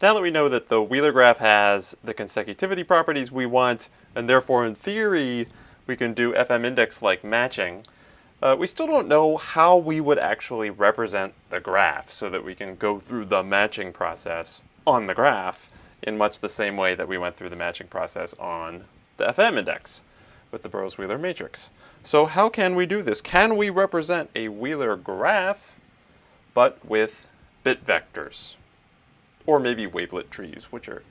Now that we know that the Wheeler graph has the consecutivity properties we want, and therefore in theory we can do FM index-like matching, we still don't know how we would actually represent the graph so that we can go through the matching process on the graph in much the same way that we went through the matching process on the FM index with the Burrows-Wheeler matrix. So how can we do this? Can we represent a Wheeler graph but with bit vectors? Or maybe wavelet trees, which are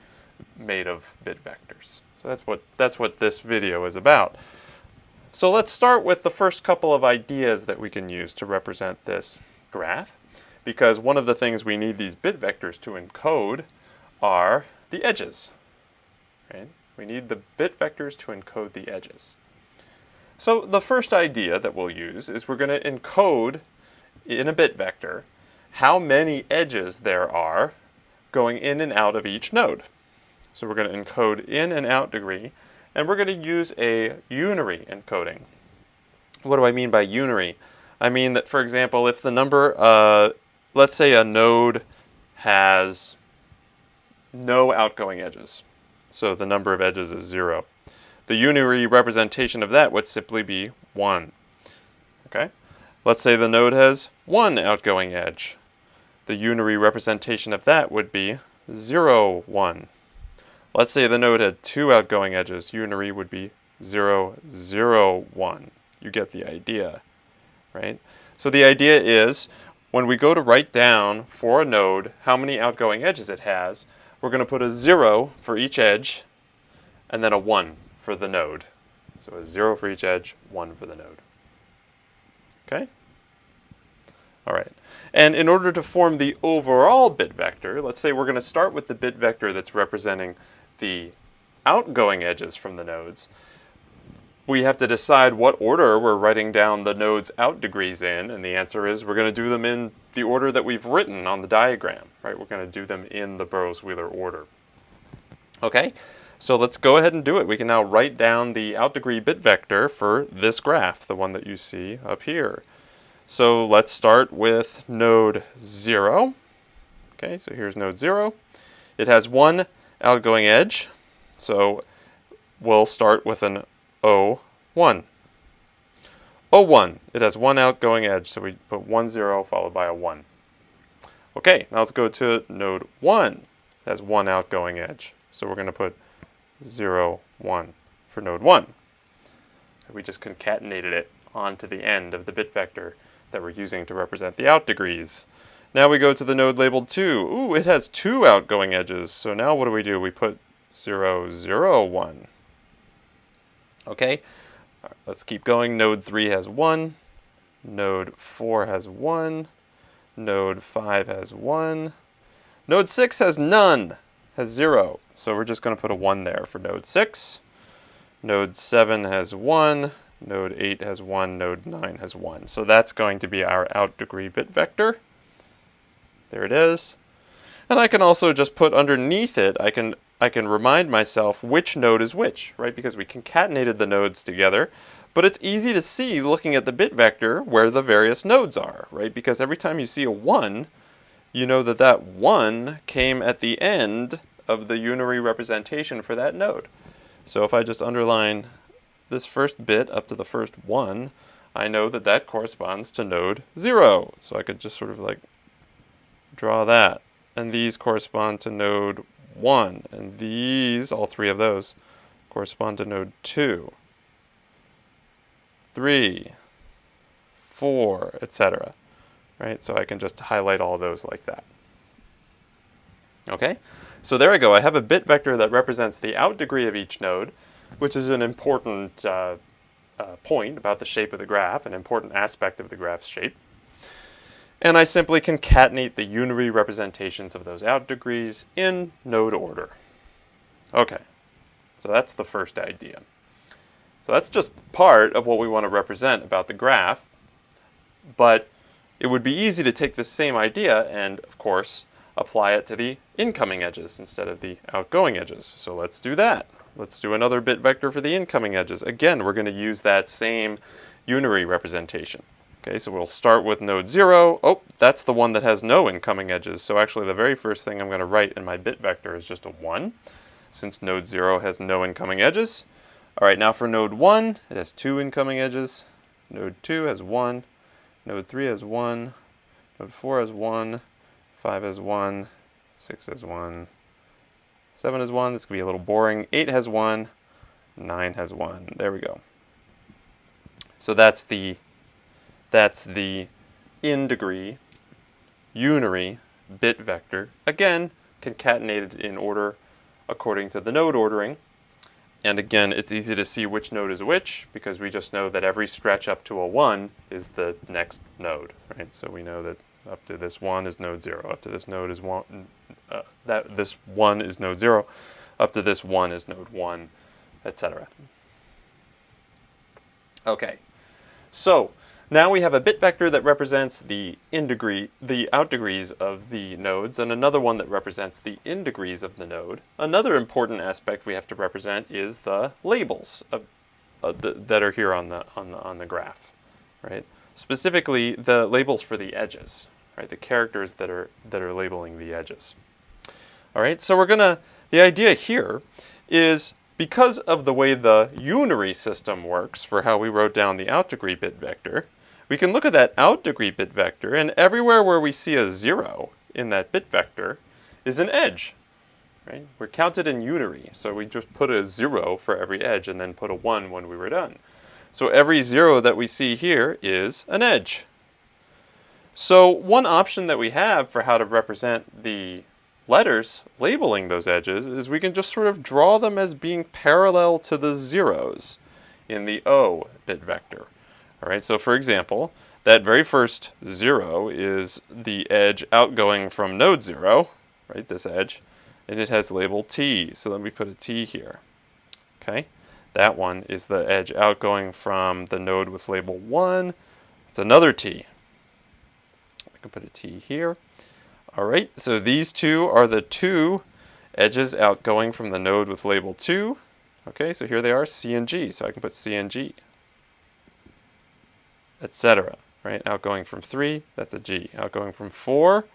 made of bit vectors. So that's what this video is about. So let's start with the first couple of ideas that we can use to represent this graph, because one of the things we need these bit vectors to encode are the edges. Right? We need the bit vectors to encode the edges. So the first idea that we'll use is we're going to encode in a bit vector how many edges there are going in and out of each node. So we're going to encode in and out degree, and we're going to use a unary encoding. What do I mean by unary? I mean that, for example, if the number, let's say a node has no outgoing edges, so the number of edges is 0. The unary representation of that would simply be 1. Okay? Let's say the node has 1 outgoing edge. The unary representation of that would be 0, 1. Let's say the node had 2 outgoing edges. Unary would be 0, 0, 1. You get the idea, right? So the idea is when we go to write down for a node how many outgoing edges it has, we're going to put a 0 for each edge and then a 1 for the node. So a 0 for each edge, 1 for the node. Okay? All right. And in order to form the overall bit vector, let's say we're going to start with the bit vector that's representing the outgoing edges from the nodes. We have to decide what order we're writing down the nodes out degrees in, and the answer is we're going to do them in the order that we've written on the diagram, right? We're going to do them in the Burrows-Wheeler order. Okay, so let's go ahead and do it. We can now write down the out degree bit vector for this graph, the one that you see up here. So let's start with node 0. Okay, so here's node 0. It has 1 outgoing edge, so we'll start with an O1. O1, it has 1 outgoing edge, so we put 1, 0 followed by a 1. Okay, now let's go to node 1. It has 1 outgoing edge, so we're going to put 0, 1 for node 1. We just concatenated it onto the end of the bit vector that we're using to represent the out degrees. Now we go to the node labeled 2. Ooh, it has 2 outgoing edges. So now what do? We put 0, 0, 1. Okay, let's keep going. Node 3 has 1. Node 4 has 1. Node 5 has 1. Node 6 has none, has 0. So we're just going to put a 1 there for node 6. Node 7 has 1. Node 8 has 1, node 9 has 1. So that's going to be our out degree bit vector. There it is. And I can also just put underneath it, I can remind myself which node is which, right? Because we concatenated the nodes together. But it's easy to see looking at the bit vector where the various nodes are, right? Because every time you see a 1, you know that that 1 came at the end of the unary representation for that node. So if I just underline this first bit up to the first 1, I know that that corresponds to node 0. So I could just sort of like draw that. And these correspond to node 1. And these, all 3 of those, correspond to node 2, 3, 4, etc. Right? So I can just highlight all those like that. Okay? So there I go. I have a bit vector that represents the out degree of each node, which is an important point about the shape of the graph, an important aspect of the graph's shape. And I simply concatenate the unary representations of those out degrees in node order. Okay, so that's the first idea. So that's just part of what we want to represent about the graph, but it would be easy to take this same idea and, of course, apply it to the incoming edges instead of the outgoing edges. So let's do that. Let's do another bit vector for the incoming edges. Again, we're going to use that same unary representation. Okay, so we'll start with node 0. Oh, that's the one that has no incoming edges. So actually the very first thing I'm going to write in my bit vector is just a 1, since node 0 has no incoming edges. All right, now for node 1, it has 2 incoming edges. Node 2 has 1. Node 3 has 1. Node 4 has 1. 5 has 1. 6 has 1. 7 has 1. This could be a little boring. 8 has 1. 9 has 1. There we go. So that's the in degree unary bit vector, again concatenated in order according to the node ordering. And again, it's easy to see which node is which because we just know that every stretch up to a 1 is the next node, right? So we know that up to this 1 is node 0, up to this node is 1, this 1 is node 0, up to this 1 is node 1, etc. Okay, so now we have a bit vector that represents the out degrees of the nodes, and another one that represents the in degrees of the node. Another important aspect we have to represent is the labels that are here on the graph, right? Specifically, the labels for the edges, right? The characters that are labeling the edges. All right. So the idea here is, because of the way the unary system works for how we wrote down the out degree bit vector, we can look at that out degree bit vector, and everywhere where we see a 0 in that bit vector is an edge, right? We're counted in unary, so we just put a 0 for every edge and then put a 1 when we were done. So every 0 that we see here is an edge. So one option that we have for how to represent the letters labeling those edges is we can just sort of draw them as being parallel to the zeros in the O bit vector. All right, so for example, that very first 0 is the edge outgoing from node 0, right, this edge, and it has label T, so let me put a T here. Okay, that one is the edge outgoing from the node with label 1. It's another T. I can put a T here. All right, so these two are the two edges outgoing from the node with label 2. Okay, so here they are, C and G, so I can put C and G, etc. Right, outgoing from 3, that's a G. Outgoing from 4,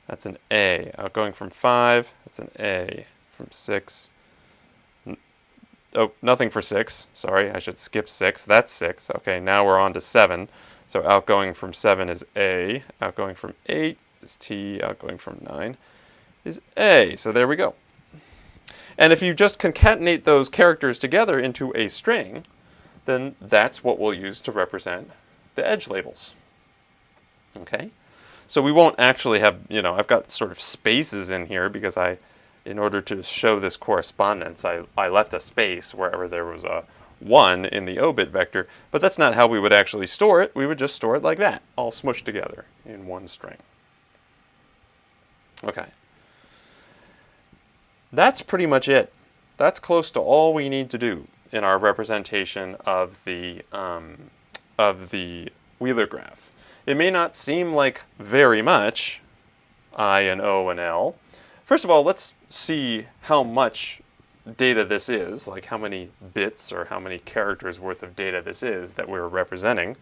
that's an A. Outgoing from 5, that's an A. From 6, oh, nothing for 6. Sorry, I should skip 6. That's 6. Okay, now we're on to 7. So outgoing from 7 is A. Outgoing from 8 is T. Outgoing from 9 is A. So there we go. And if you just concatenate those characters together into a string, then that's what we'll use to represent the edge labels. Okay? So we won't actually have, I've got sort of spaces in here because in order to show this correspondence, I left a space wherever there was a 1 in the O bit vector, but that's not how we would actually store it. We would just store it like that, all smushed together in one string. Okay. That's pretty much it. That's close to all we need to do in our representation of the Wheeler graph. It may not seem like very much, I and O and L. First of all, let's see how much data this is, like how many bits or how many characters worth of data this is that we're representing.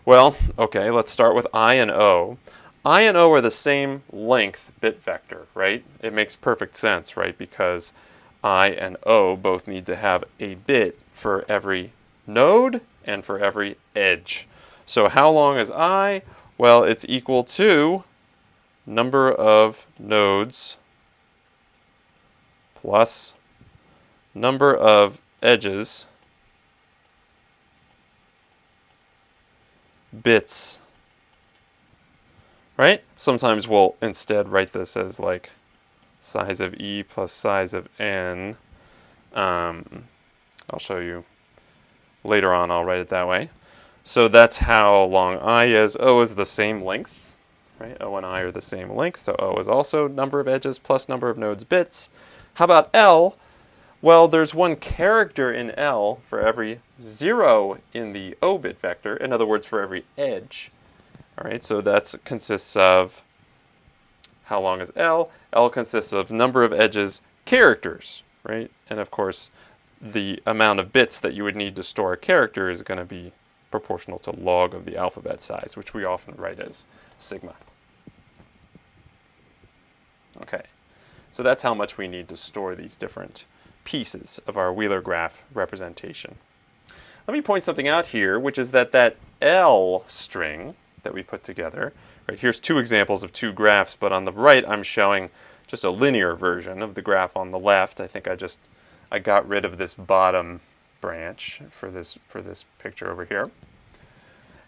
Well, okay, let's start with I and O. I and O are the same length bit vector, right? It makes perfect sense, right? Because I and O both need to have a bit for every node and for every edge. So how long is I? Well, it's equal to number of nodes plus number of edges bits, right? Sometimes we'll instead write this as like size of E plus size of N. I'll show you later on, I'll write it that way. So that's how long I is. O is the same length, right? O and I are the same length, so O is also number of edges plus number of nodes bits. How about L? Well, there's one character in L for every 0 in the O bit vector. In other words, for every edge. All right, so that consists of, how long is L? L consists of number of edges characters, right? And of course, the amount of bits that you would need to store a character is going to be proportional to log of the alphabet size, which we often write as sigma. Okay, so that's how much we need to store these different pieces of our Wheeler graph representation. Let me point something out here, which is that L string that we put together, right, here's two examples of two graphs, but on the right I'm showing just a linear version of the graph on the left. I think I got rid of this bottom branch for this picture over here.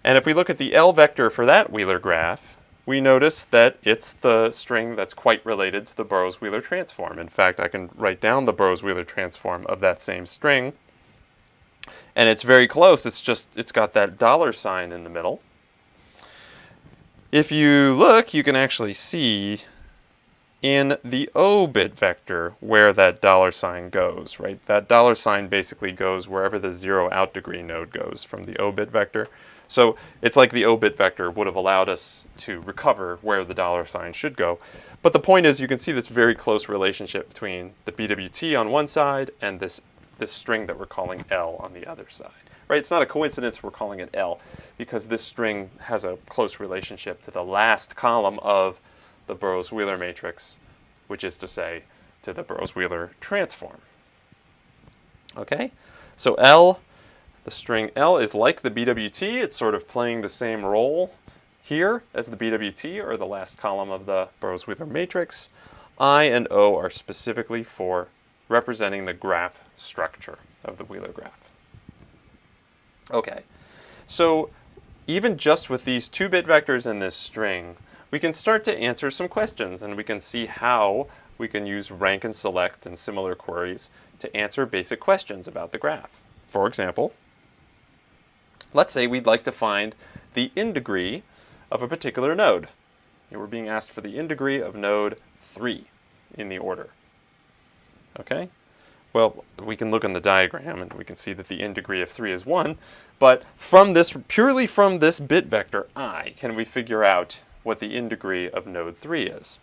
And if we look at the L vector for that Wheeler graph, we notice that it's the string that's quite related to the Burrows-Wheeler transform. In fact, I can write down the Burrows-Wheeler transform of that same string. And it's very close. It's got that dollar sign in the middle. If you look, you can actually see in the O bit vector where that dollar sign goes, right? That dollar sign basically goes wherever the 0 out degree node goes from the O bit vector. So it's like the O bit vector would have allowed us to recover where the dollar sign should go. But the point is, you can see this very close relationship between the BWT on one side and this string that we're calling L on the other side. Right? It's not a coincidence we're calling it L, because this string has a close relationship to the last column of the Burrows-Wheeler matrix, which is to say, to the Burrows-Wheeler transform. Okay? So L, the string L, is like the BWT. It's sort of playing the same role here as the BWT, or the last column of the Burrows-Wheeler matrix. I and O are specifically for representing the graph structure of the Wheeler graph. Okay, so even just with these 2-bit vectors in this string, we can start to answer some questions, and we can see how we can use rank and select and similar queries to answer basic questions about the graph. For example, let's say we'd like to find the in-degree of a particular node. We're being asked for the in-degree of node 3 in the order. Okay? Well, we can look in the diagram and we can see that the in-degree of 3 is 1, but purely from this bit vector I, can we figure out what the in-degree of node 3 is?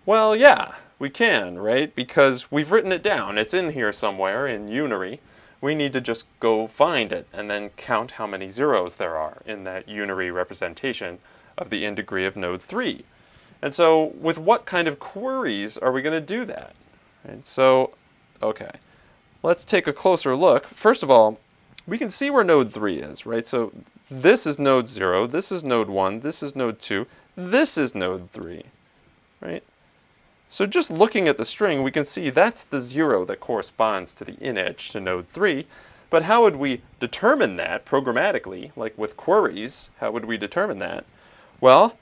Well, yeah, we can, right? Because we've written it down. It's in here somewhere in unary. We need to just go find it and then count how many zeros there are in that unary representation of the in-degree of node 3. And so with what kind of queries are we going to do that? Right? So, okay, let's take a closer look. First of all, we can see where node 3 is, right? So this is node 0, this is node 1, this is node 2, this is node 3, right? So just looking at the string, we can see that's the 0 that corresponds to the in-edge to node 3. But how would we determine that programmatically, like with queries? How would we determine that? Well,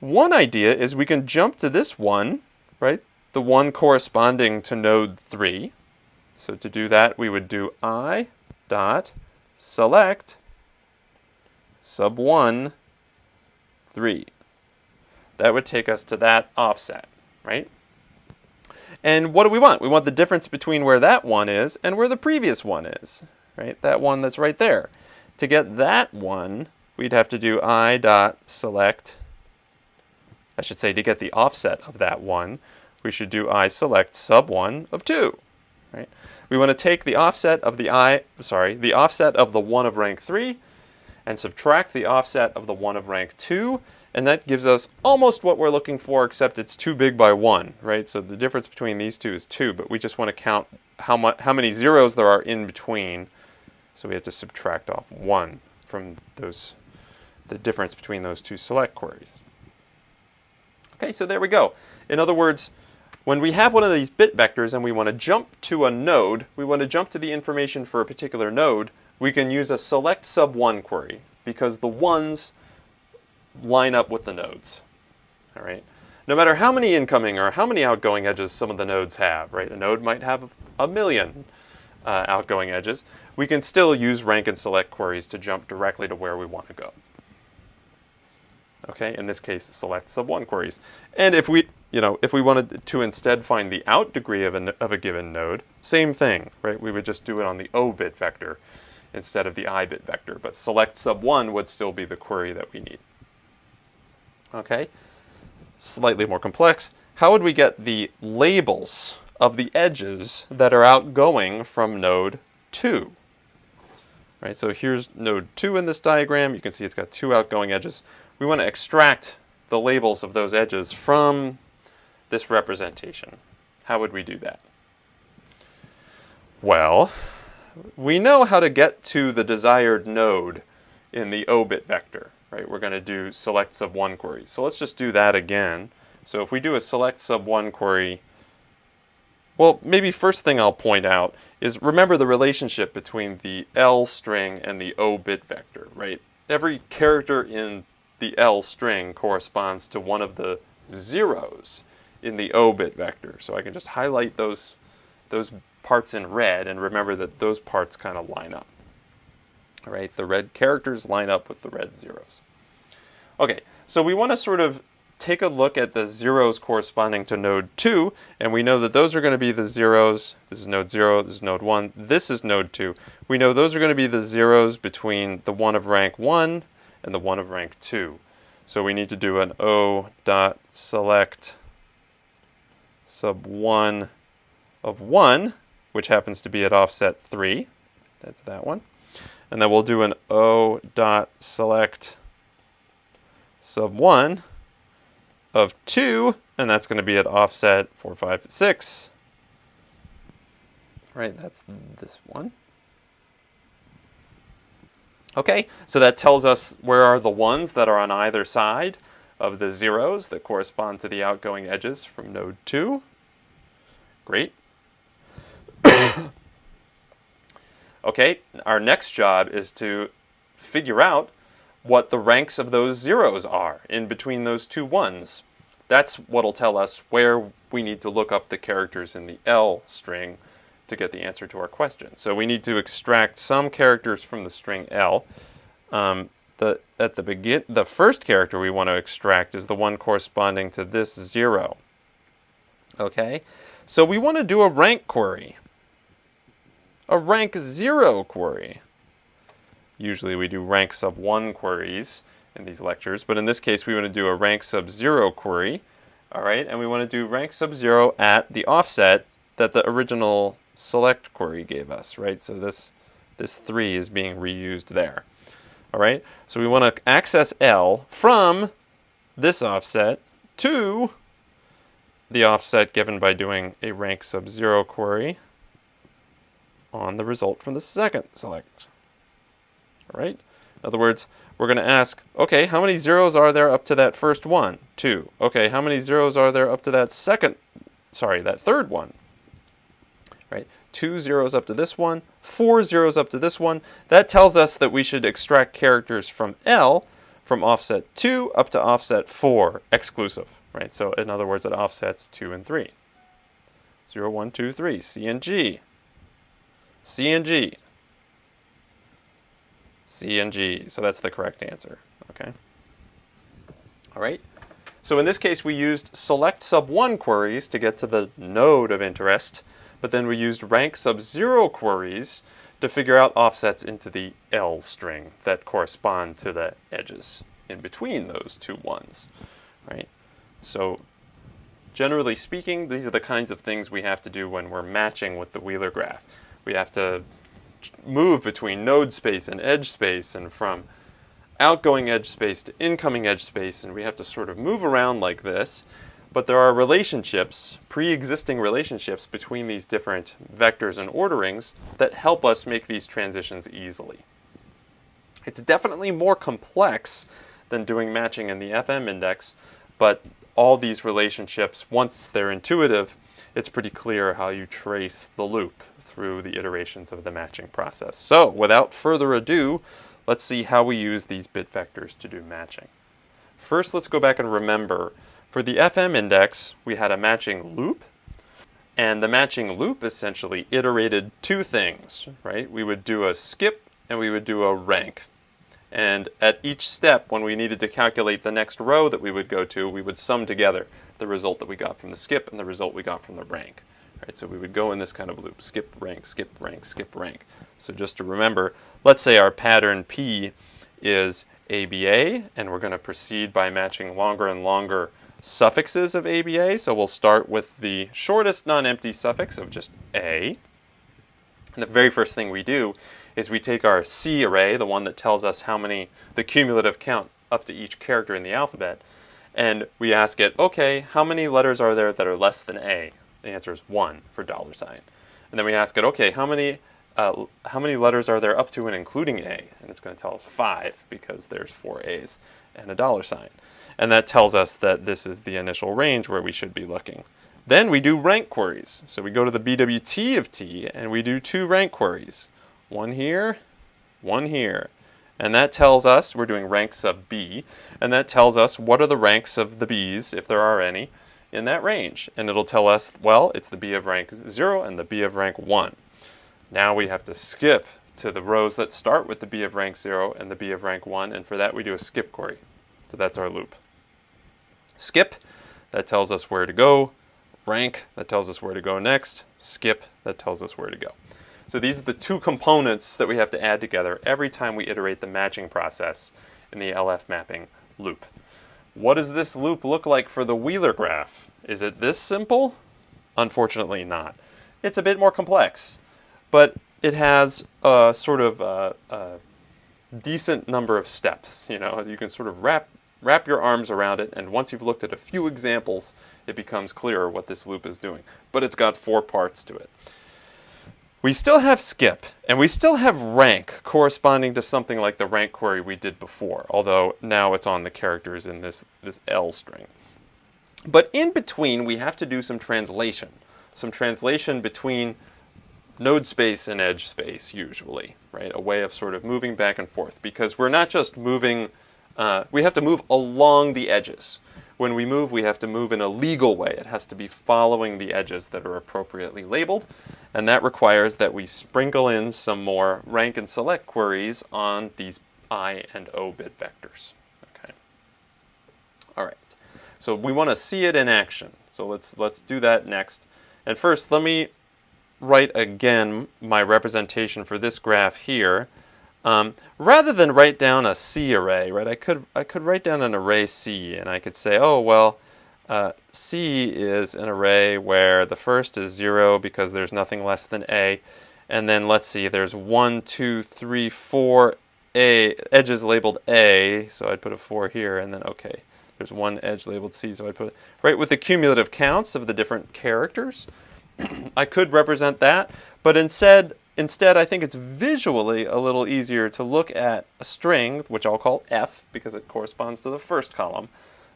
one idea is we can jump to this one, right? The one corresponding to node 3. So to do that, we would do I dot select sub1 3. That would take us to that offset, right? And what do we want? We want the difference between where that one is and where the previous one is, right? That one that's right there. To get that one, we'd have to do I dot select, I should say to get the offset of that one, we should do I select sub1 of 2, right? We want to take the offset of the offset of the 1 of rank 3 and subtract the offset of the 1 of rank 2, and that gives us almost what we're looking for, except it's too big by 1, right? So the difference between these two is 2, but we just want to count how many zeros there are in between, so we have to subtract off 1 from the difference between those two select queries. Okay, so there we go. In other words, when we have one of these bit vectors and we want to jump to a node, we want to jump to the information for a particular node, we can use a select sub1 query, because the ones line up with the nodes. All right? No matter how many incoming or how many outgoing edges some of the nodes have, right? A node might have 1,000,000 outgoing edges. We can still use rank and select queries to jump directly to where we want to go. Okay, in this case, select sub1 queries. And if we wanted to instead find the out degree of a given node, same thing, right? We would just do it on the O bit vector instead of the I bit vector. But select sub1 would still be the query that we need. Okay, slightly more complex. How would we get the labels of the edges that are outgoing from node 2? Right, so here's node 2 in this diagram. You can see it's got 2 outgoing edges. We want to extract the labels of those edges from this representation. How would we do that? Well, we know how to get to the desired node in the O-bit vector. Right, we're going to do select sub 1 query. So let's just do that again. So if we do a select sub 1 query, well, maybe first thing I'll point out is remember the relationship between the L string and the O-bit vector, right? Every character in the L string corresponds to one of the zeros in the O-bit vector. So I can just highlight those parts in red and remember that those parts kind of line up. All right, the red characters line up with the red zeros. Okay, so we want to sort of take a look at the zeros corresponding to node 2, and we know that those are going to be the zeros. This is node 0, this is node 1, this is node 2. We know those are going to be the zeros between the one of rank 1 and the one of rank 2. So we need to do an O.select sub 1 of 1, which happens to be at offset 3. That's that one. And then we'll do an O.select sub 1 of 2, and that's going to be at offset 4, 5, 6. Right, that's this one. Okay, so that tells us where are the ones that are on either side of the zeros that correspond to the outgoing edges from node 2. Great. Okay, our next job is to figure out what the ranks of those zeros are in between those two ones. That's what will tell us where we need to look up the characters in the L string to get the answer to our question. So we need to extract some characters from the string L. The first character we want to extract is the one corresponding to this 0. Okay, so we want to do a rank query, a rank 0 query. Usually we do rank sub 1 queries in these lectures, but in this case we want to do a rank sub 0 query. All right, and we want to do rank sub 0 at the offset that the original select query gave us, right? So this 3 is being reused there. All right, so we want to access L from this offset to the offset given by doing a rank sub 0 query on the result from the second select. All right, in other words, we're going to ask, okay, how many zeros are there up to that first one? 2. Okay, how many zeros are there up to that third one? Right, 2 zeros up to this one, 4 zeros up to this one. That tells us that we should extract characters from L from offset 2 up to offset 4 exclusive. Right, so in other words, it offsets 2 and 3. 0, 1, 2, 3, C and G. C and G. C and G. So that's the correct answer. Okay. All right. So in this case, we used select sub 1 queries to get to the node of interest, but then we used rank sub 0 queries to figure out offsets into the L string that correspond to the edges in between those two ones. Right. So generally speaking, these are the kinds of things we have to do when we're matching with the Wheeler graph. We have to move between node space and edge space, and from outgoing edge space to incoming edge space, and we have to sort of move around like this. But there are relationships, pre-existing relationships between these different vectors and orderings that help us make these transitions easily. It's definitely more complex than doing matching in the FM index, but all these relationships, once they're intuitive, it's pretty clear how you trace the loop through the iterations of the matching process. So without further ado, let's see how we use these bit vectors to do matching. First, let's go back and remember, for the FM index, we had a matching loop, and the matching loop essentially iterated two things, right? We would do a skip and we would do a rank. And at each step, when we needed to calculate the next row that we would go to, we would sum together the result that we got from the skip and the result we got from the rank. Right, so we would go in this kind of loop, skip, rank, skip, rank, skip, rank. So just to remember, let's say our pattern P is ABA, and we're going to proceed by matching longer and longer suffixes of ABA. So we'll start with the shortest non-empty suffix of just A. And the very first thing we do is we take our C array, the one that tells us the cumulative count up to each character in the alphabet, and we ask it, okay, how many letters are there that are less than A? The answer is 1 for $sign. And then we ask it, okay, how many letters are there up to and including A? And it's going to tell us 5 because there's 4 A's and a $sign. And that tells us that this is the initial range where we should be looking. Then we do rank queries. So we go to the BWT of T and we do 2 rank queries. One here, one here. And that tells us, we're doing rank sub B, and that tells us what are the ranks of the B's, if there are any, in that range. And it'll tell us, well, it's the B of rank 0 and the B of rank 1. Now we have to skip to the rows that start with the B of rank 0 and the B of rank 1, and for that we do a skip query. So that's our loop. Skip, that tells us where to go. Rank, that tells us where to go next. Skip, that tells us where to go. So these are the 2 components that we have to add together every time we iterate the matching process in the LF mapping loop. What does this loop look like for the Wheeler graph? Is it this simple? Unfortunately not. It's a bit more complex, but it has a sort of a decent number of steps. You know, you can sort of wrap your arms around it, and once you've looked at a few examples, it becomes clearer what this loop is doing. But it's got 4 parts to it. We still have skip, and we still have rank corresponding to something like the rank query we did before, although now it's on the characters in this L string. But in between, we have to do some translation between node space and edge space, usually, right? A way of sort of moving back and forth, because we're not just moving, we have to move along the edges. When we move, we have to move in a legal way. It has to be following the edges that are appropriately labeled, and that requires that we sprinkle in some more rank and select queries on these I and O bit vectors. Okay. All right. So we want to see it in action. So let's do that next. And first, let me write again my representation for this graph here. Rather than write down a C array, right? I could write down an array C, and I could say, oh well, C is an array where the first is 0 because there's nothing less than A, and then let's see, there's 1, 2, 3, 4 edges labeled A, so I'd put a 4 here, and then okay, there's 1 edge labeled C, so I'd put it right with the cumulative counts of the different characters. I could represent that, but instead I think it's visually a little easier to look at a string, which I'll call F because it corresponds to the first column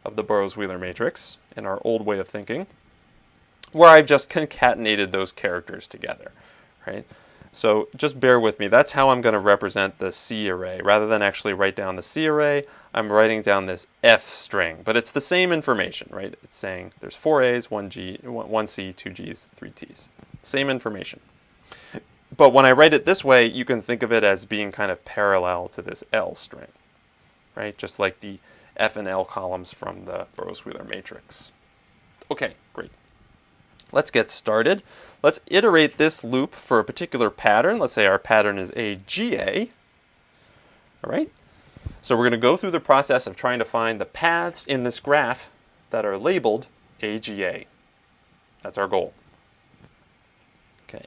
of the Burrows-Wheeler matrix in our old way of thinking, where I've just concatenated those characters together, right? So just bear with me. That's how I'm going to represent the C array. Rather than actually write down the C array, I'm writing down this F string, but it's the same information, right? It's saying there's 4 A's, 1 C, 2 G's, 3 T's. Same information. But when I write it this way, you can think of it as being kind of parallel to this L string, right? Just like the F and L columns from the Burrows-Wheeler matrix. Okay, great. Let's get started. Let's iterate this loop for a particular pattern. Let's say our pattern is AGA. All right. So we're going to go through the process of trying to find the paths in this graph that are labeled AGA. That's our goal. Okay.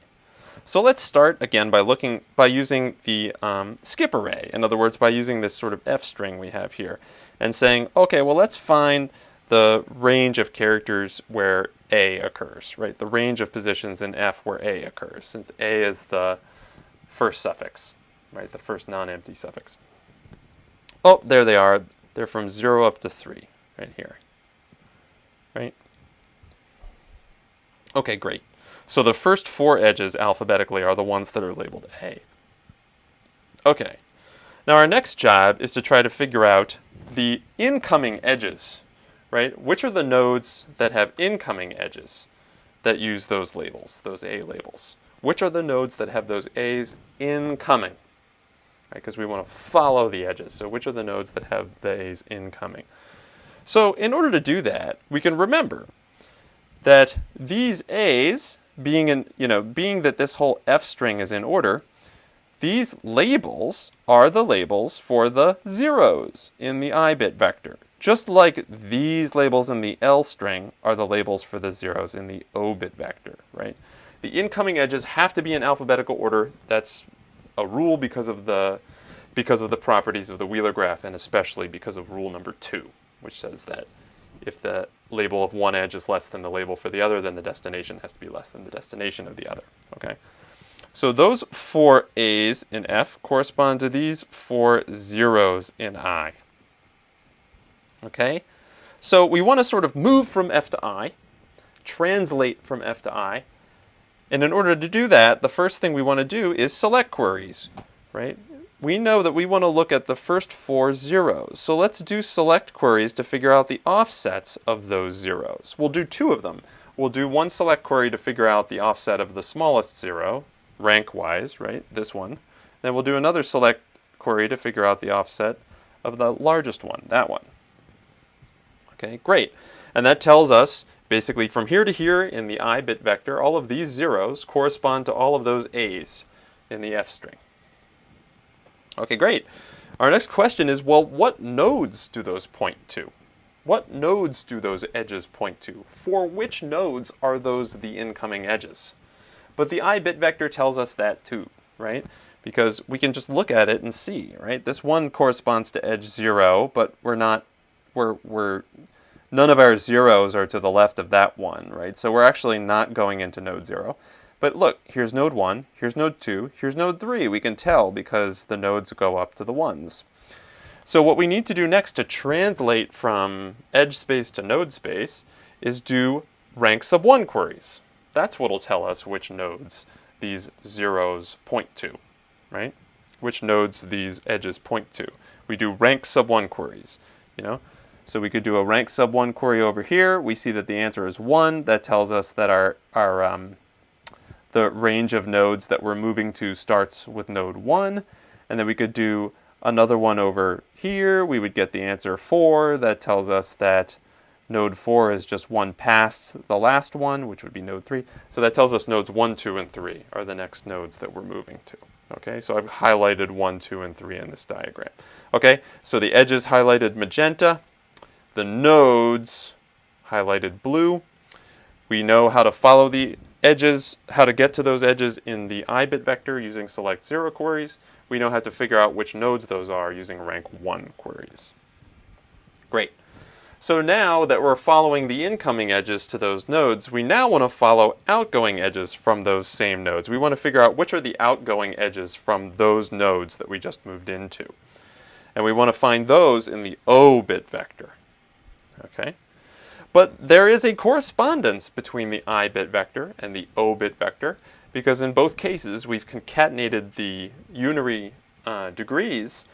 So let's start again by using the skip array. In other words, by using this sort of F string we have here, and saying, okay, well, let's find the range of characters where A occurs, right? The range of positions in F where A occurs, since A is the first suffix, right? The first non-empty suffix. Oh, there they are. They're from 0 up to 3, right here, right? Okay, great. So the first 4 edges alphabetically are the ones that are labeled A. Okay. Now our next job is to try to figure out the incoming edges, right? Which are the nodes that have incoming edges that use those labels, those A labels? Which are the nodes that have those A's incoming? Right? Because we want to follow the edges. So which are the nodes that have the A's incoming? So in order to do that, we can remember that these A's, being that this whole F string is in order, these labels are the labels for the zeros in the I bit vector. Just like these labels in the L string are the labels for the zeros in the O bit vector, right? The incoming edges have to be in alphabetical order. That's a rule because of the properties of the Wheeler graph, and especially because of rule number 2, which says that if the label of one edge is less than the label for the other, then the destination has to be less than the destination of the other. Okay. So those 4 A's in F correspond to these 4 zeros in I. Okay? So we want to sort of move from F to I, translate from F to I, and in order to do that, the first thing we want to do is select queries, right? We know that we want to look at the first 4 zeros. So let's do select queries to figure out the offsets of those zeros. We'll do 2 of them. We'll do one select query to figure out the offset of the smallest zero, rank-wise, right, this one. Then we'll do another select query to figure out the offset of the largest one, that one. Okay, great. And that tells us, basically from here to here in the I bit vector, all of these zeros correspond to all of those A's in the F string. Okay, great. Our next question is, well, what nodes do those point to? What nodes do those edges point to? For which nodes are those the incoming edges? But the I bit vector tells us that too, right? Because we can just look at it and see, right? This one corresponds to edge 0, but none of our zeros are to the left of that one, right? So we're actually not going into node 0. But look, here's node 1, here's node 2, here's node 3. We can tell because the nodes go up to the 1s. So what we need to do next to translate from edge space to node space is do rank sub 1 queries. That's what will tell us which nodes these zeros point to, right? Which nodes these edges point to. We do rank sub 1 queries, you know? So we could do a rank sub 1 query over here. We see that the answer is 1. That tells us that the range of nodes that we're moving to starts with node 1. And then we could do another one over here. We would get the answer 4. That tells us that node 4 is just one past the last one, which would be node 3. So that tells us nodes 1, 2, and 3 are the next nodes that we're moving to. Okay, so I've highlighted 1, 2, and 3 in this diagram. Okay, so the edges highlighted magenta, the nodes highlighted blue. We know how to follow the edges, how to get to those edges in the I bit vector using select 0 queries. We know how to figure out which nodes those are using rank 1 queries. Great. So now that we're following the incoming edges to those nodes, we now want to follow outgoing edges from those same nodes. We want to figure out which are the outgoing edges from those nodes that we just moved into. And we want to find those in the O bit vector. Okay? But there is a correspondence between the I bit vector and the O bit vector, because in both cases we've concatenated the unary degrees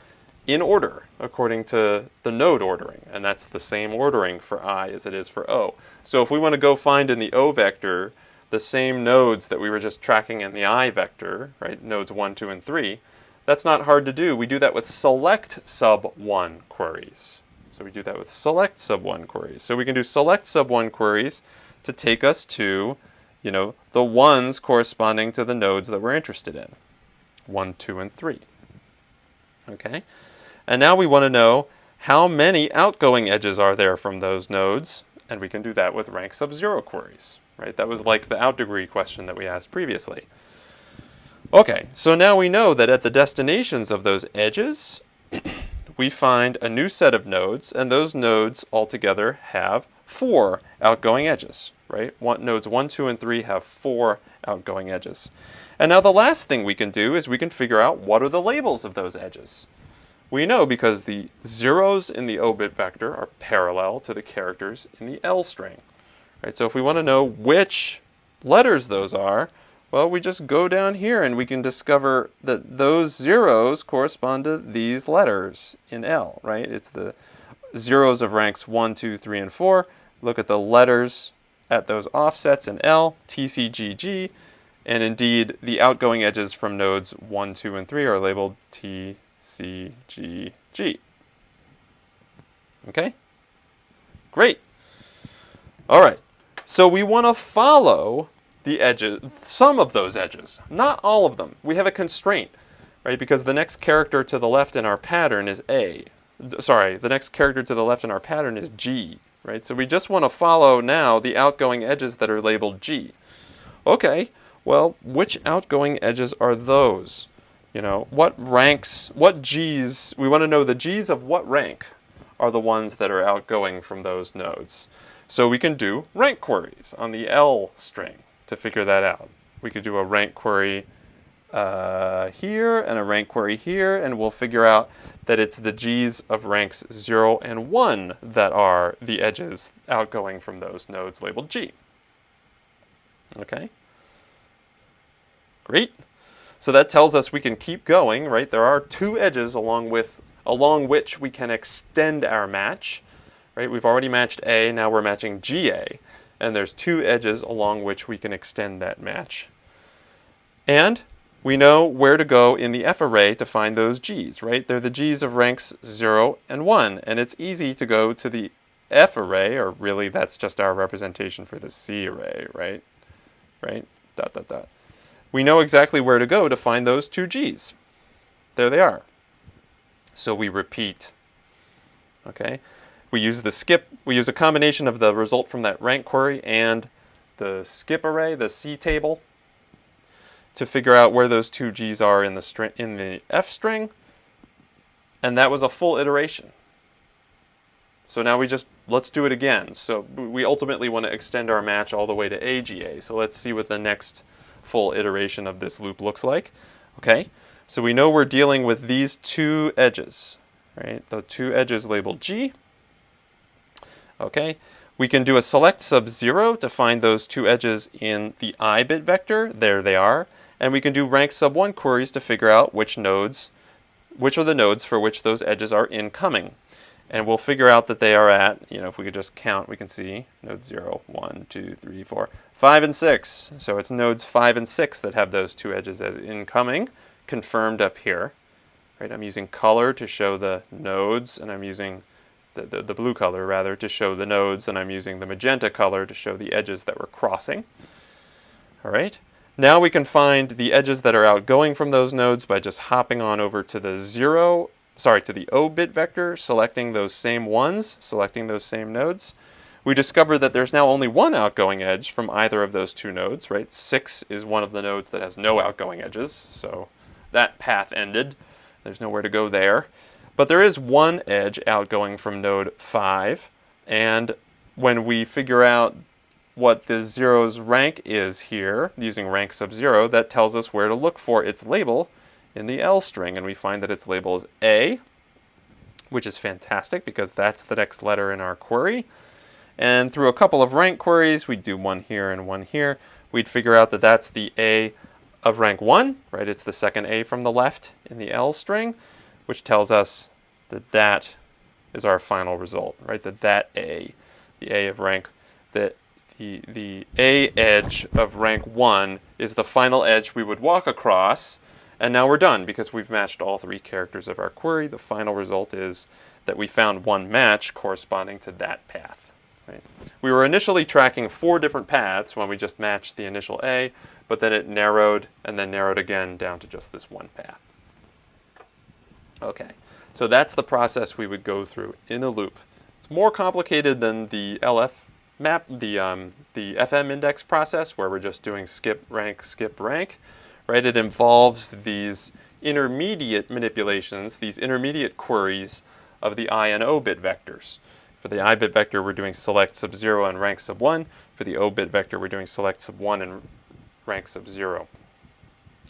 in order according to the node ordering, and that's the same ordering for I as it is for O. So if we want to go find in the O vector the same nodes that we were just tracking in the I vector, right, nodes 1, 2, and 3, that's not hard to do. We do that with select sub 1 queries. So we do that with select sub 1 queries. So we can do select sub 1 queries to take us to, you know, the ones corresponding to the nodes that we're interested in. 1, 2, and 3. Okay? And now we want to know how many outgoing edges are there from those nodes, and we can do that with rank sub 0 queries. Right? That was like the out degree question that we asked previously. Okay, so now we know that at the destinations of those edges, we find a new set of nodes, and those nodes altogether have 4 outgoing edges, right? Nodes 1, 2, and 3 have 4 outgoing edges. And now the last thing we can do is we can figure out what are the labels of those edges. We know because the zeros in the O bit vector are parallel to the characters in the L string, right? So if we want to know which letters those are, well, we just go down here and we can discover that those zeros correspond to these letters in L, right? It's the zeros of ranks 1, 2, 3, and 4. Look at the letters at those offsets in L, T, C, G, G, and indeed the outgoing edges from nodes 1, 2, and 3 are labeled T, C, G, G. Okay? Great. All right. So we want to follow the edges, some of those edges, not all of them. We have a constraint, right? Because the next character to the left in our pattern is A. Sorry, the next character to the left in our pattern is G, right? So we just want to follow now the outgoing edges that are labeled G. Okay, well, which outgoing edges are those? what G's, we want to know the G's of what rank are the ones that are outgoing from those nodes. So we can do rank queries on the L string to figure that out. We could do a rank query here and a rank query here, and we'll figure out that it's the G's of ranks 0 and 1 that are the edges outgoing from those nodes labeled G. Okay? Great. So that tells us we can keep going, right? There are two edges along which we can extend our match, right? We've already matched A, now we're matching GA, and there's two edges along which we can extend that match. And we know where to go in the F array to find those G's, right? They're the G's of ranks 0 and 1, and it's easy to go to the F array, or really that's just our representation for the C array, right? Right? Dot, dot, dot. We know exactly where to go to find those two G's. There they are. So we repeat. Okay? We use a combination of the result from that rank query and the skip array, the C table, to figure out where those two G's are in the F string, and that was a full iteration. So now let's do it again. So we ultimately want to extend our match all the way to AGA. So let's see what the next full iteration of this loop looks like. Okay, so we know we're dealing with these two edges, right? The two edges labeled G. Okay, we can do a select sub-0 to find those two edges in the I bit vector. There they are. And we can do rank sub-1 queries to figure out which are the nodes for which those edges are incoming. And we'll figure out that they are at, if we could just count, we can see nodes 0, 1, 2, 3, 4, 5, and 6. So it's nodes 5 and 6 that have those two edges as incoming, confirmed up here. Right? I'm using color to show the nodes, and I'm using the blue color, rather, to show the nodes, and I'm using the magenta color to show the edges that we're crossing. All right? Now we can find the edges that are outgoing from those nodes by just hopping on over to the O bit vector, selecting those same ones, selecting those same nodes. We discover that there's now only one outgoing edge from either of those two nodes, right? 6 is one of the nodes that has no outgoing edges, so that path ended. There's nowhere to go there. But there is one edge outgoing from node 5, and when we figure out what the zero's rank is here, using rank sub-0, that tells us where to look for its label in the L string, and we find that its label is A, which is fantastic because that's the next letter in our query. And through a couple of rank queries, we'd do one here and one here, we'd figure out that that's the A of rank 1, right? It's the second A from the left in the L string, which tells us that that is our final result, right? That A, the A of rank, the A edge of rank 1 is the final edge we would walk across, and now we're done because we've matched all three characters of our query. The final result is that we found one match corresponding to that path. Right? We were initially tracking 4 different paths when we just matched the initial A, but then it narrowed and then narrowed again down to just this one path. Okay, so that's the process we would go through in a loop. It's more complicated than the LF map, the FM index process, where we're just doing skip, rank, right? It involves these intermediate manipulations, these intermediate queries of the I and O bit vectors. For the I bit vector, we're doing select sub-0 and rank sub-1. For the O bit vector, we're doing select sub-1 and rank sub-0.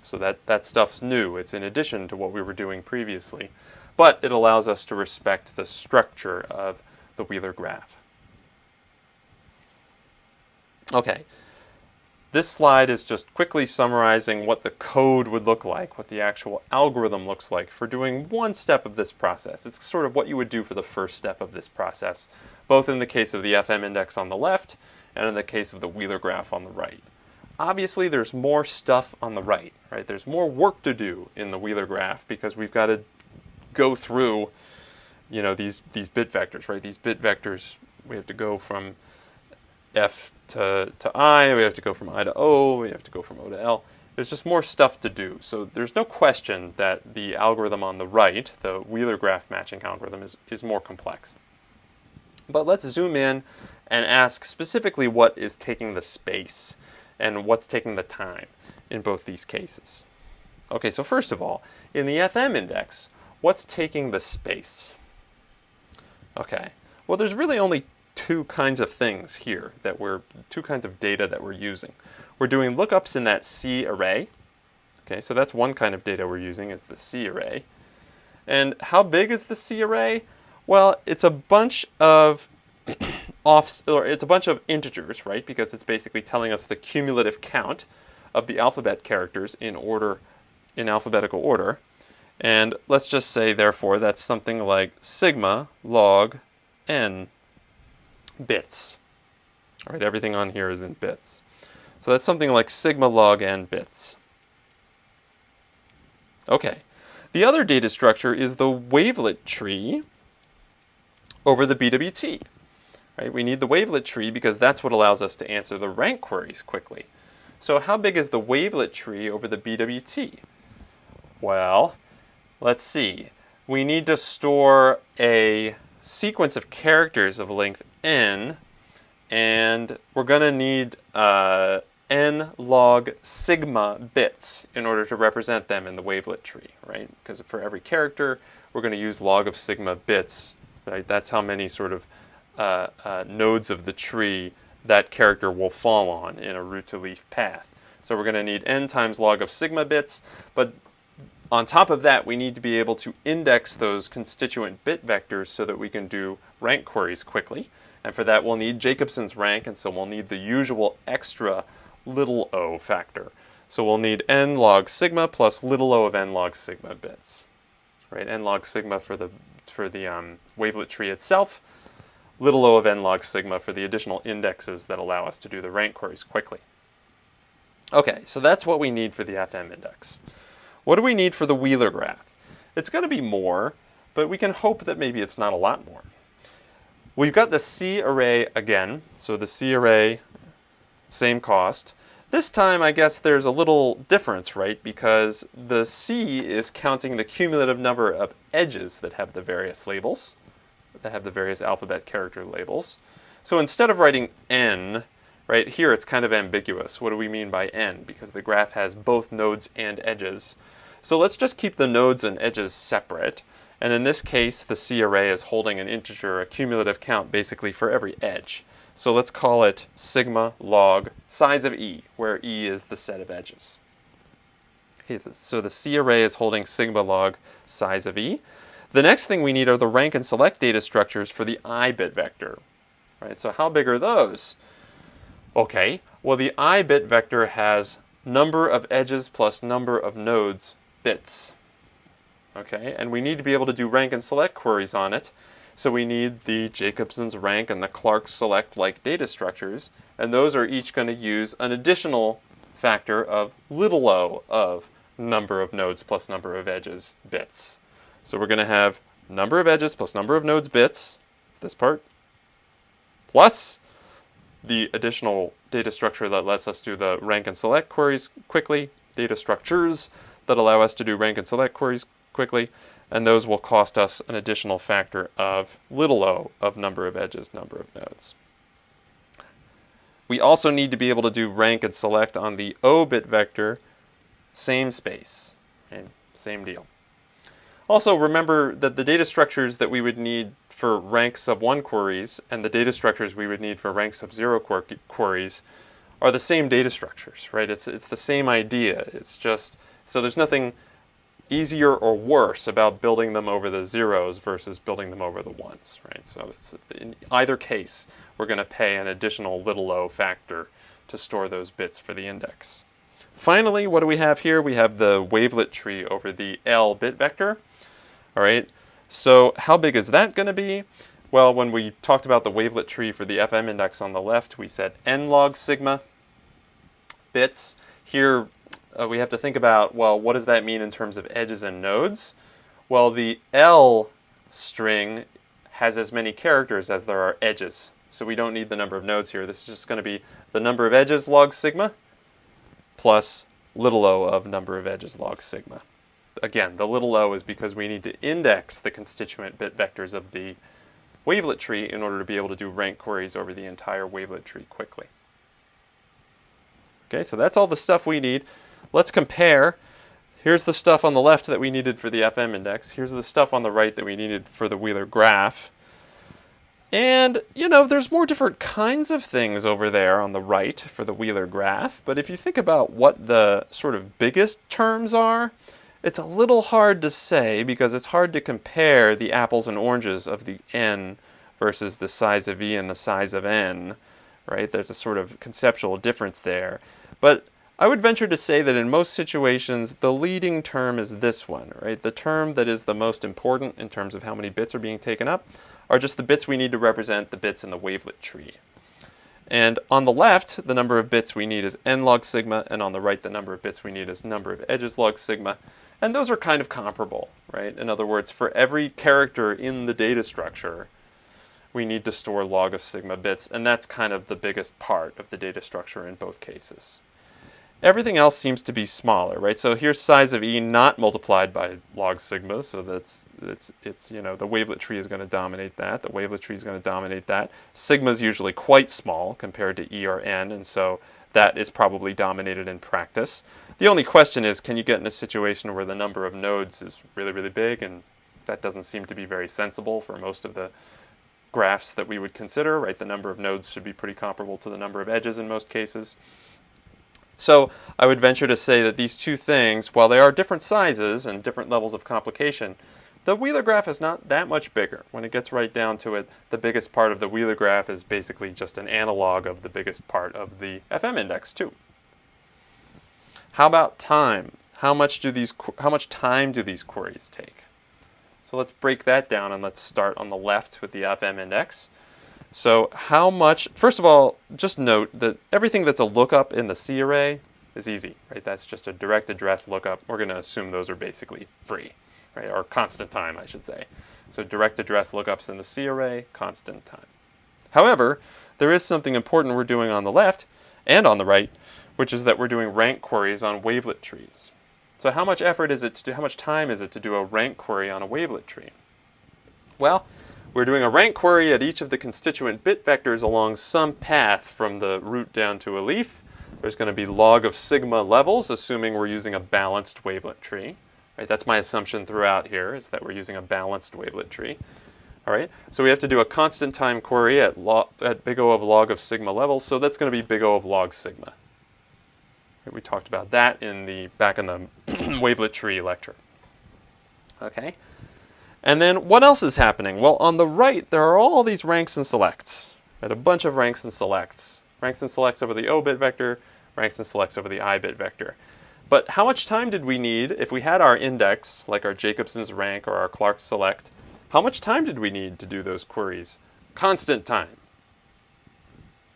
So that stuff's new. It's in addition to what we were doing previously. But it allows us to respect the structure of the Wheeler graph. Okay, this slide is just quickly summarizing what the code would look like, what the actual algorithm looks like for doing one step of this process. It's sort of what you would do for the first step of this process, both in the case of the FM index on the left and in the case of the Wheeler graph on the right. Obviously, there's more stuff on the right? There's more work to do in the Wheeler graph because we've got to go through, these bit vectors, right? These bit vectors, we have to go from F to I, we have to go from I to O, we have to go from O to L. There's just more stuff to do. So there's no question that the algorithm on the right, the Wheeler graph matching algorithm, is more complex. But let's zoom in and ask specifically what is taking the space and what's taking the time in both these cases. Okay, so first of all, in the FM index, what's taking the space? Okay, well there's really only two kinds of things here two kinds of data that we're using. We're doing lookups in that C array. Okay, so that's one kind of data we're using is the C array. And how big is the C array? Well, it's a bunch of it's a bunch of integers, right? Because it's basically telling us the cumulative count of the alphabet characters in alphabetical order. And let's just say, therefore, that's something like sigma log n bits. All right, everything on here is in bits. So that's something like sigma log n bits. Okay, the other data structure is the wavelet tree over the BWT. Right? We need the wavelet tree because that's what allows us to answer the rank queries quickly. So how big is the wavelet tree over the BWT? Well, let's see. We need to store a sequence of characters of length n, and we're going to need n log sigma bits in order to represent them in the wavelet tree, right? Because for every character, we're going to use log of sigma bits, right? That's how many sort of nodes of the tree that character will fall on in a root to leaf path. So we're going to need n times log of sigma bits, but on top of that, we need to be able to index those constituent bit vectors so that we can do rank queries quickly. And for that, we'll need Jacobson's rank, and so we'll need the usual extra little o factor. So we'll need n log sigma plus little o of n log sigma bits. Right? N log sigma for the wavelet tree itself, little o of n log sigma for the additional indexes that allow us to do the rank queries quickly. Okay, so that's what we need for the FM index. What do we need for the Wheeler graph? It's going to be more, but we can hope that maybe it's not a lot more. We've got the C array again, so the C array, same cost. This time, I guess there's a little difference, right? Because the C is counting the cumulative number of edges that have the various labels, that have the various alphabet character labels. So instead of writing n, right, here it's kind of ambiguous. What do we mean by n? Because the graph has both nodes and edges. So let's just keep the nodes and edges separate. And in this case, the C array is holding an integer, a cumulative count, basically for every edge. So let's call it sigma log size of E, where E is the set of edges. Okay, so the C array is holding sigma log size of E. The next thing we need are the rank and select data structures for the I bit vector. Right, so how big are those? Okay, well the I bit vector has number of edges plus number of nodes bits. Okay, and we need to be able to do rank and select queries on it. So we need the Jacobson's rank and the Clark select like data structures, and those are each going to use an additional factor of little o of number of nodes plus number of edges bits. So we're going to have number of edges plus number of nodes bits, it's this part, plus the additional data structure that lets us do the rank and select queries quickly, data structures that allow us to do rank and select queries quickly, and those will cost us an additional factor of little o of number of edges, number of nodes. We also need to be able to do rank and select on the O bit vector, same space, and same deal. Also remember that the data structures that we would need for rank sub 1 queries and the data structures we would need for rank sub 0 queries are the same data structures, right? It's the same idea. It's just, so there's nothing easier or worse about building them over the zeros versus building them over the ones, right? So it's, in either case, we're going to pay an additional little o factor to store those bits for the index. Finally, what do we have here? We have the wavelet tree over the L bit vector. All right, so how big is that going to be? Well, when we talked about the wavelet tree for the FM index on the left, we said n log sigma bits. Here, we have to think about, well, what does that mean in terms of edges and nodes? Well, the L string has as many characters as there are edges, so we don't need the number of nodes here. This is just going to be the number of edges log sigma plus little o of number of edges log sigma. Again, the little o is because we need to index the constituent bit vectors of the wavelet tree in order to be able to do rank queries over the entire wavelet tree quickly. Okay, so that's all the stuff we need. Let's compare. Here's the stuff on the left that we needed for the FM index. Here's the stuff on the right that we needed for the Wheeler graph. And, you know, there's more different kinds of things over there on the right for the Wheeler graph. But if you think about what the sort of biggest terms are, it's a little hard to say because it's hard to compare the apples and oranges of the n versus the size of e and the size of n, right? There's a sort of conceptual difference there. But I would venture to say that in most situations, the leading term is this one, right? The term that is the most important in terms of how many bits are being taken up are just the bits we need to represent the bits in the wavelet tree. And on the left, the number of bits we need is n log sigma, and on the right, the number of bits we need is number of edges log sigma. And those are kind of comparable, right? In other words, for every character in the data structure, we need to store log of sigma bits, and that's kind of the biggest part of the data structure in both cases. Everything else seems to be smaller, right? So here's size of e not multiplied by log sigma, so it's you know, the wavelet tree is going to dominate that. The wavelet tree is going to dominate that. Sigma is usually quite small compared to e or n, and so that is probably dominated in practice. The only question is, can you get in a situation where the number of nodes is really, really big, and that doesn't seem to be very sensible for most of the graphs that we would consider, right? The number of nodes should be pretty comparable to the number of edges in most cases. So I would venture to say that these two things, while they are different sizes and different levels of complication, the Wheeler graph is not that much bigger. When it gets right down to it, the biggest part of the Wheeler graph is basically just an analog of the biggest part of the FM index too. How about time? How much time do these queries take? So let's break that down and let's start on the left with the FM index. So how much, first of all, just note that everything that's a lookup in the C array is easy, right? That's just a direct address lookup. We're going to assume those are basically free, right? Or constant time, I should say. So direct address lookups in the C array, constant time. However, there is something important we're doing on the left and on the right, which is that we're doing rank queries on wavelet trees. So how much effort is it to do, how much time is it to do a rank query on a wavelet tree? Well, we're doing a rank query at each of the constituent bit vectors along some path from the root down to a leaf. There's going to be log of sigma levels, assuming we're using a balanced wavelet tree. Right, that's my assumption throughout here, is that we're using a balanced wavelet tree. All right, so we have to do a constant time query at big O of log of sigma levels, so that's going to be big O of log sigma. Right, we talked about that back in the wavelet tree lecture. Okay. And then what else is happening? Well, on the right, there are all these ranks and selects. Right? A bunch of ranks and selects. Ranks and selects over the O bit vector, ranks and selects over the I bit vector. But how much time did we need if we had our index, like our Jacobson's rank or our Clark's select? How much time did we need to do those queries? Constant time.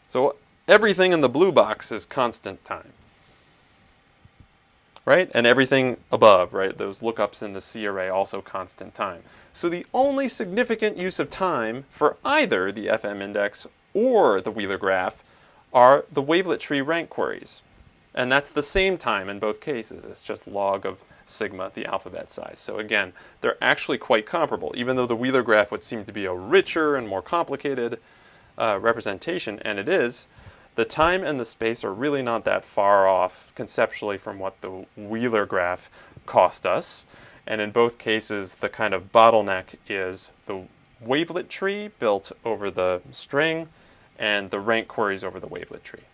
So everything in the blue box is constant time. Right? And everything above, right? Those lookups in the C array, also constant time. So the only significant use of time for either the FM index or the Wheeler graph are the wavelet tree rank queries. And that's the same time in both cases. It's just log of sigma, the alphabet size. So again, they're actually quite comparable, even though the Wheeler graph would seem to be a richer and more complicated representation, and it is. The time and the space are really not that far off conceptually from what the Wheeler graph cost us. And in both cases, the kind of bottleneck is the wavelet tree built over the string and the rank queries over the wavelet tree.